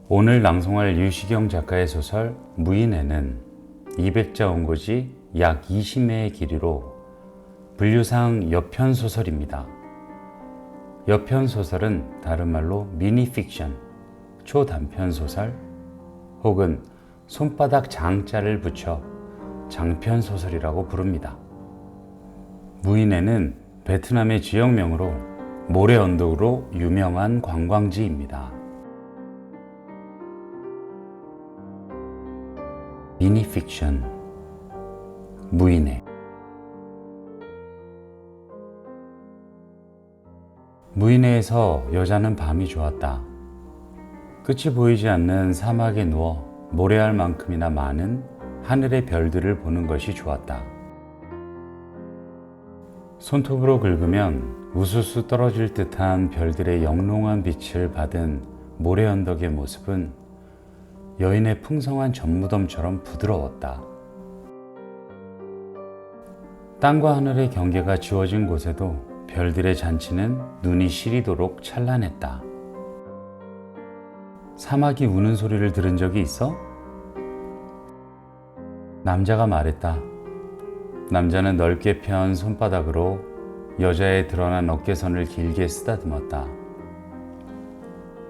오늘 낭송할 유시경 작가의 소설 무인에는 200자 원고지 약 20매의 길이로 분류상 여편소설입니다. 여편소설은 다른 말로 미니픽션, 초단편소설 혹은 손바닥 장자를 붙여 장편소설이라고 부릅니다. 무인에는 베트남의 지역명으로 모래언덕으로 유명한 관광지입니다. 미니픽션 무인에. 무인에에서 여자는 밤이 좋았다. 끝이 보이지 않는 사막에 누워 모래알 만큼이나 많은 하늘의 별들을 보는 것이 좋았다. 손톱으로 긁으면 우수수 떨어질 듯한 별들의 영롱한 빛을 받은 모래 언덕의 모습은 여인의 풍성한 젖무덤처럼 부드러웠다. 땅과 하늘의 경계가 지워진 곳에도 별들의 잔치는 눈이 시리도록 찬란했다. 사막이 우는 소리를 들은 적이 있어? 남자가 말했다. 남자는 넓게 편 손바닥으로 여자의 드러난 어깨선을 길게 쓰다듬었다.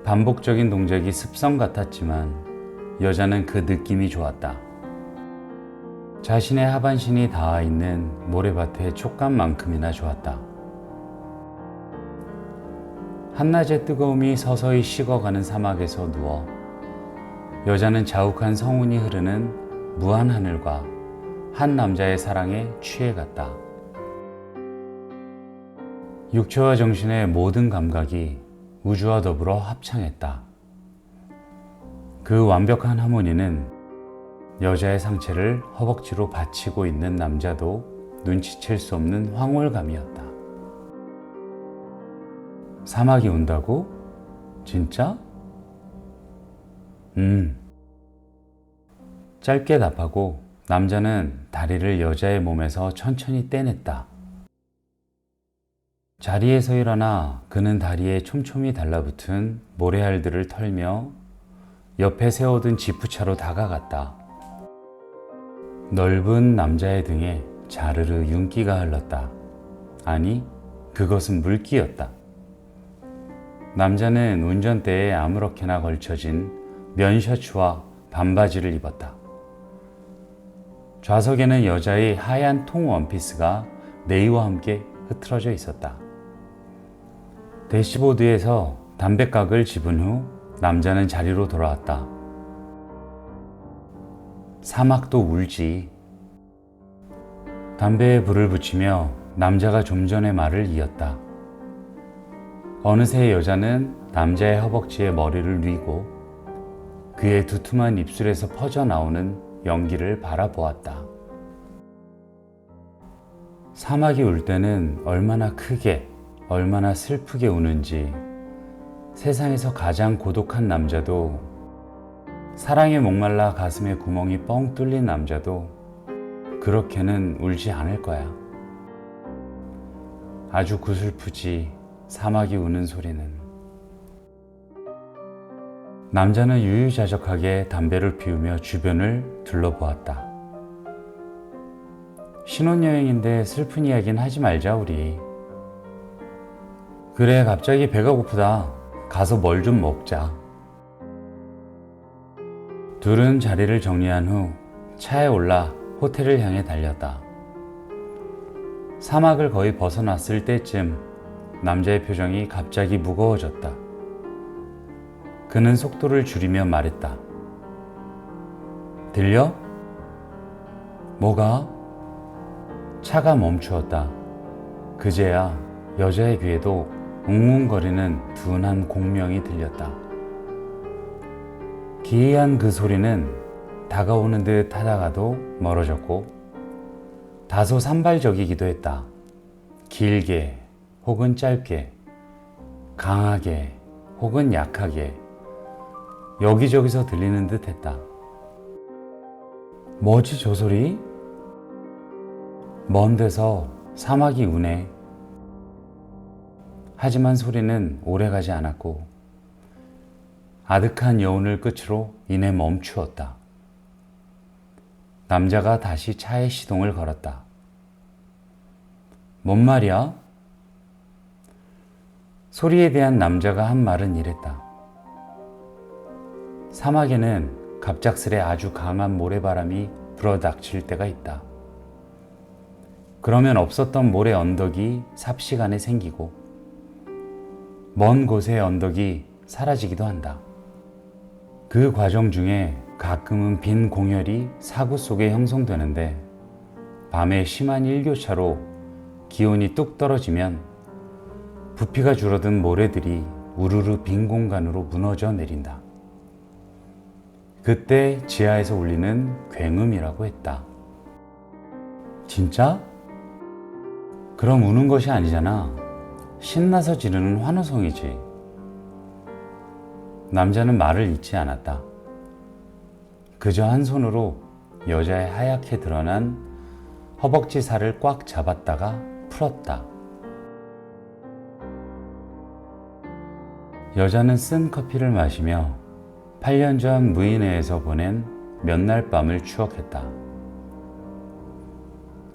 반복적인 동작이 습성 같았지만 여자는 그 느낌이 좋았다. 자신의 하반신이 닿아 있는 모래밭의 촉감만큼이나 좋았다. 한낮의 뜨거움이 서서히 식어가는 사막에서 누워 여자는 자욱한 성운이 흐르는 무한 하늘과 한 남자의 사랑에 취해갔다. 육체와 정신의 모든 감각이 우주와 더불어 합창했다. 그 완벽한 하모니는 여자의 상체를 허벅지로 받치고 있는 남자도 눈치챌 수 없는 황홀감이었다. 사막이 운다고? 진짜? 짧게 답하고 남자는 다리를 여자의 몸에서 천천히 떼냈다. 자리에서 일어나 그는 다리에 촘촘히 달라붙은 모래알들을 털며 옆에 세워둔 지프차로 다가갔다. 넓은 남자의 등에 자르르 윤기가 흘렀다. 아니, 그것은 물기였다. 남자는 운전대에 아무렇게나 걸쳐진 면 셔츠와 반바지를 입었다. 좌석에는 여자의 하얀 통 원피스가 네이와 함께 흐트러져 있었다. 대시보드에서 담뱃각을 집은 후 남자는 자리로 돌아왔다. 사막도 울지. 담배에 불을 붙이며 남자가 좀 전에 말을 이었다. 어느새 여자는 남자의 허벅지에 머리를 뉘고 그의 두툼한 입술에서 퍼져나오는 연기를 바라보았다. 사막이 울 때는 얼마나 크게, 얼마나 슬프게 우는지 세상에서 가장 고독한 남자도, 사랑에 목말라 가슴에 구멍이 뻥 뚫린 남자도 그렇게는 울지 않을 거야. 아주 구슬프지, 사막이 우는 소리는. 남자는 유유자적하게 담배를 피우며 주변을 둘러보았다. 신혼여행인데 슬픈 이야기는 하지 말자 우리. 그래, 갑자기 배가 고프다. 가서 뭘 좀 먹자. 둘은 자리를 정리한 후 차에 올라 호텔을 향해 달렸다. 사막을 거의 벗어났을 때쯤 남자의 표정이 갑자기 무거워졌다. 그는 속도를 줄이며 말했다. 들려? 뭐가? 차가 멈추었다. 그제야 여자의 귀에도 웅웅거리는 둔한 공명이 들렸다. 기이한 그 소리는 다가오는 듯 하다가도 멀어졌고 다소 산발적이기도 했다. 길게 혹은 짧게, 강하게 혹은 약하게 여기저기서 들리는 듯 했다. 뭐지 저 소리? 먼 데서 사막이 우네. 하지만 소리는 오래가지 않았고 아득한 여운을 끝으로 이내 멈추었다. 남자가 다시 차에 시동을 걸었다. 뭔 말이야? 소리에 대한 남자가 한 말은 이랬다. 사막에는 갑작스레 아주 강한 모래바람이 불어닥칠 때가 있다. 그러면 없었던 모래 언덕이 삽시간에 생기고 먼 곳의 언덕이 사라지기도 한다. 그 과정 중에 가끔은 빈 공혈이 사구 속에 형성되는데 밤에 심한 일교차로 기온이 뚝 떨어지면 부피가 줄어든 모래들이 우르르 빈 공간으로 무너져 내린다. 그때 지하에서 울리는 굉음이라고 했다. 진짜? 그럼 우는 것이 아니잖아. 신나서 지르는 환호성이지. 남자는 말을 잇지 않았다. 그저 한 손으로 여자의 하얗게 드러난 허벅지 살을 꽉 잡았다가 풀었다. 여자는 쓴 커피를 마시며 8년 전 무인회에서 보낸 몇 날 밤을 추억했다.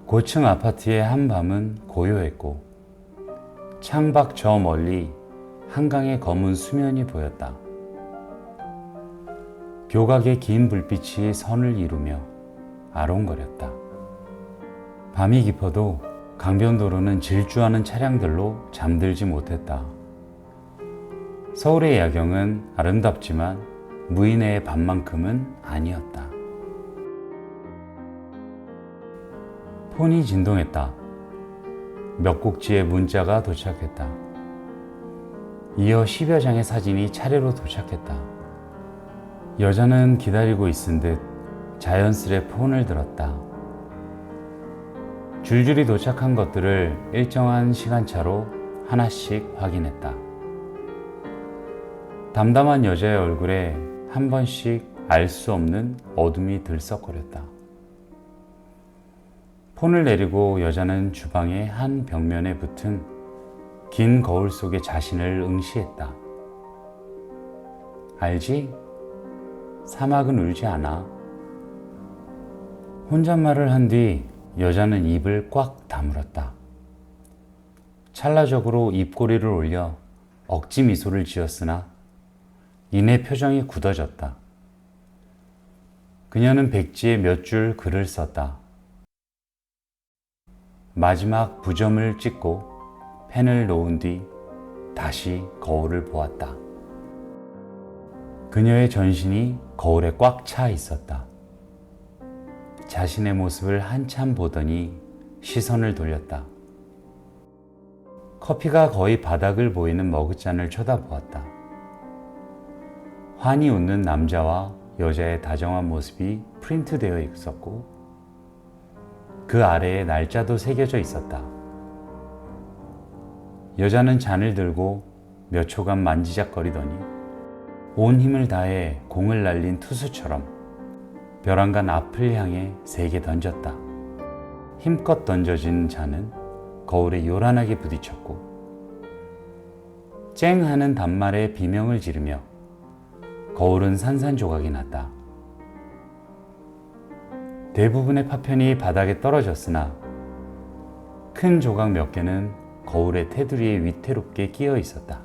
고층 아파트의 한밤은 고요했고 창밖 저 멀리 한강의 검은 수면이 보였다. 교각의 긴 불빛이 선을 이루며 아롱거렸다. 밤이 깊어도 강변도로는 질주하는 차량들로 잠들지 못했다. 서울의 야경은 아름답지만 무인회의 밤만큼은 아니었다. 폰이 진동했다. 몇 곡지의 문자가 도착했다. 이어 10여 장의 사진이 차례로 도착했다. 여자는 기다리고 있은 듯 자연스레 폰을 들었다. 줄줄이 도착한 것들을 일정한 시간차로 하나씩 확인했다. 담담한 여자의 얼굴에 한 번씩 알 수 없는 어둠이 들썩거렸다. 폰을 내리고 여자는 주방의 한 벽면에 붙은 긴 거울 속의 자신을 응시했다. 알지? 사막은 울지 않아. 혼잣말을 한 뒤 여자는 입을 꽉 다물었다. 찰나적으로 입꼬리를 올려 억지 미소를 지었으나 이내 표정이 굳어졌다. 그녀는 백지에 몇 줄 글을 썼다. 마지막 부점을 찍고 펜을 놓은 뒤 다시 거울을 보았다. 그녀의 전신이 거울에 꽉 차 있었다. 자신의 모습을 한참 보더니 시선을 돌렸다. 커피가 거의 바닥을 보이는 머그잔을 쳐다보았다. 환히 웃는 남자와 여자의 다정한 모습이 프린트되어 있었고 그 아래에 날짜도 새겨져 있었다. 여자는 잔을 들고 몇 초간 만지작거리더니 온 힘을 다해 공을 날린 투수처럼 벼랑간 앞을 향해 세게 던졌다. 힘껏 던져진 잔은 거울에 요란하게 부딪혔고 쨍 하는 단말에 비명을 지르며 거울은 산산조각이 났다. 대부분의 파편이 바닥에 떨어졌으나 큰 조각 몇 개는 거울의 테두리에 위태롭게 끼어 있었다.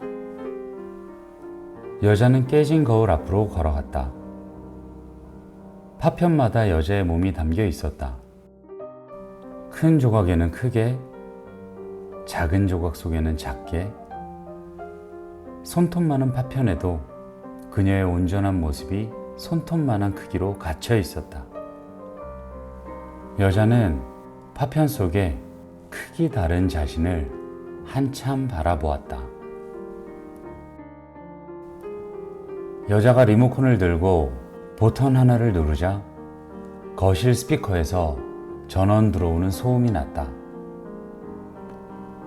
여자는 깨진 거울 앞으로 걸어갔다. 파편마다 여자의 몸이 담겨 있었다. 큰 조각에는 크게, 작은 조각 속에는 작게, 손톱만한 파편에도 그녀의 온전한 모습이 손톱만한 크기로 갇혀 있었다. 여자는 파편 속에 크기 다른 자신을 한참 바라보았다. 여자가 리모컨을 들고 버튼 하나를 누르자 거실 스피커에서 전원 들어오는 소음이 났다.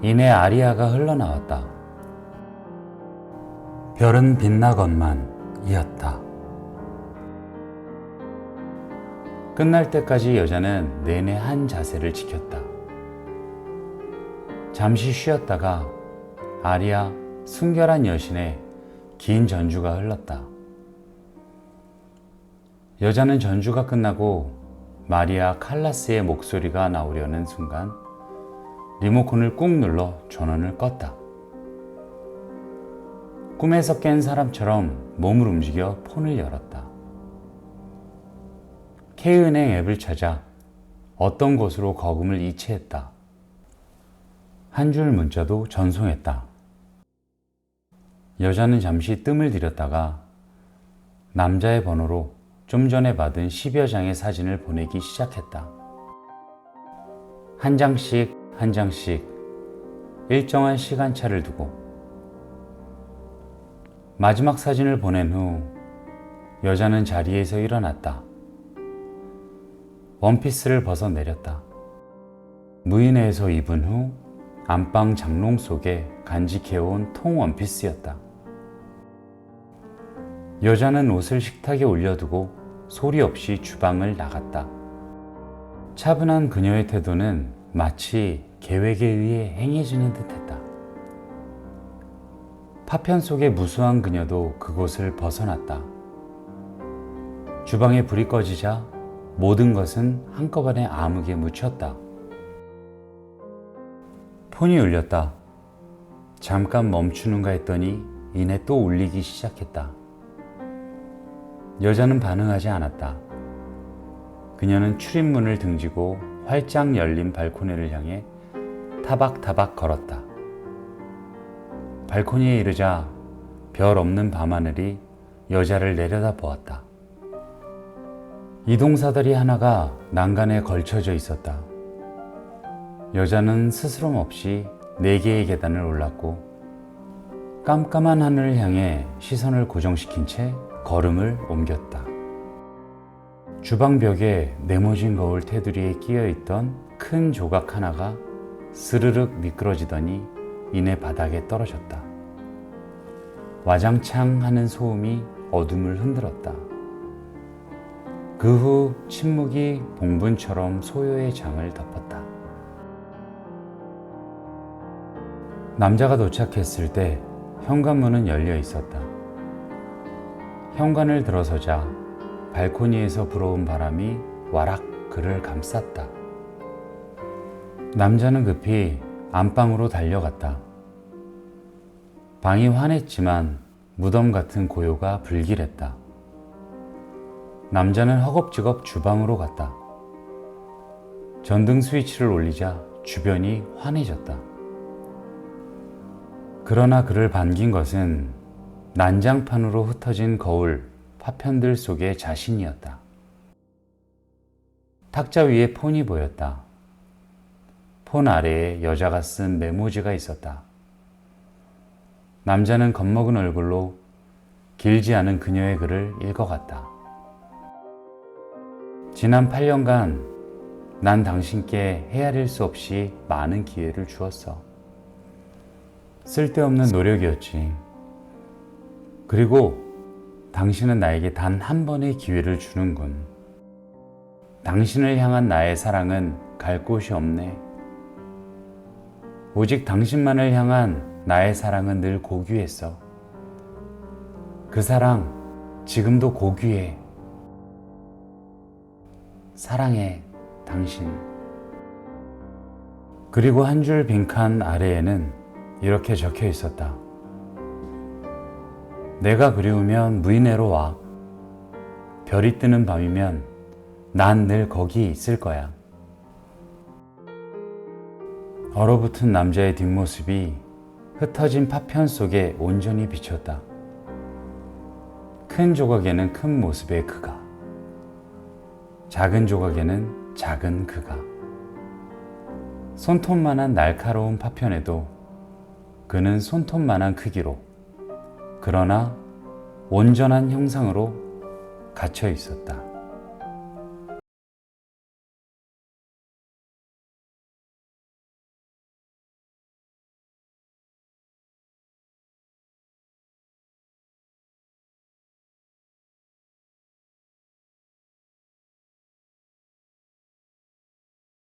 이내 아리아가 흘러나왔다. 별은 빛나건만 이었다. 끝날 때까지 여자는 내내 한 자세를 지켰다. 잠시 쉬었다가 아리아 순결한 여신의 긴 전주가 흘렀다. 여자는 전주가 끝나고 마리아 칼라스의 목소리가 나오려는 순간 리모컨을 꾹 눌러 전원을 껐다. 꿈에서 깬 사람처럼 몸을 움직여 폰을 열었다. K은행 앱을 찾아 어떤 곳으로 거금을 이체했다. 한 줄 문자도 전송했다. 여자는 잠시 뜸을 들였다가 남자의 번호로 좀 전에 받은 10여 장의 사진을 보내기 시작했다. 한 장씩 한 장씩 일정한 시간차를 두고 마지막 사진을 보낸 후 여자는 자리에서 일어났다. 원피스를 벗어내렸다. 무인회에서 입은 후 안방 장롱 속에 간직해온 통 원피스였다. 여자는 옷을 식탁에 올려두고 소리 없이 주방을 나갔다. 차분한 그녀의 태도는 마치 계획에 의해 행해지는 듯했다. 파편 속의 무수한 그녀도 그곳을 벗어났다. 주방에 불이 꺼지자 모든 것은 한꺼번에 암흑에 묻혔다. 폰이 울렸다. 잠깐 멈추는가 했더니 이내 또 울리기 시작했다. 여자는 반응하지 않았다. 그녀는 출입문을 등지고 활짝 열린 발코니를 향해 타박타박 걸었다. 발코니에 이르자 별 없는 밤하늘이 여자를 내려다 보았다. 이동사다리 하나가 난간에 걸쳐져 있었다. 여자는 스스럼 없이 4개의 계단을 올랐고 깜깜한 하늘을 향해 시선을 고정시킨 채 걸음을 옮겼다. 주방 벽에 네모진 거울 테두리에 끼어있던 큰 조각 하나가 스르륵 미끄러지더니 이내 바닥에 떨어졌다. 와장창 하는 소음이 어둠을 흔들었다. 그 후 침묵이 봉분처럼 소요의 장을 덮었다. 남자가 도착했을 때 현관문은 열려 있었다. 현관을 들어서자 발코니에서 불어온 바람이 와락 그를 감쌌다. 남자는 급히 안방으로 달려갔다. 방이 환했지만 무덤 같은 고요가 불길했다. 남자는 허겁지겁 주방으로 갔다. 전등 스위치를 올리자 주변이 환해졌다. 그러나 그를 반긴 것은 난장판으로 흩어진 거울, 파편들 속의 자신이었다. 탁자 위에 폰이 보였다. 폰 아래에 여자가 쓴 메모지가 있었다. 남자는 겁먹은 얼굴로 길지 않은 그녀의 글을 읽어갔다. 지난 8년간 난 당신께 헤아릴 수 없이 많은 기회를 주었어. 쓸데없는 노력이었지. 그리고 당신은 나에게 단 한 번의 기회를 주는군. 당신을 향한 나의 사랑은 갈 곳이 없네. 오직 당신만을 향한 나의 사랑은 늘 고귀했어. 그 사랑 지금도 고귀해. 사랑해, 당신. 그리고 한 줄 빈칸 아래에는 이렇게 적혀 있었다. 내가 그리우면 무인회로 와. 별이 뜨는 밤이면 난 늘 거기 있을 거야. 얼어붙은 남자의 뒷모습이 흩어진 파편 속에 온전히 비쳤다. 큰 조각에는 큰 모습의 그가, 작은 조각에는 작은 그가, 손톱만한 날카로운 파편에도 그는 손톱만한 크기로, 그러나 온전한 형상으로 갇혀 있었다.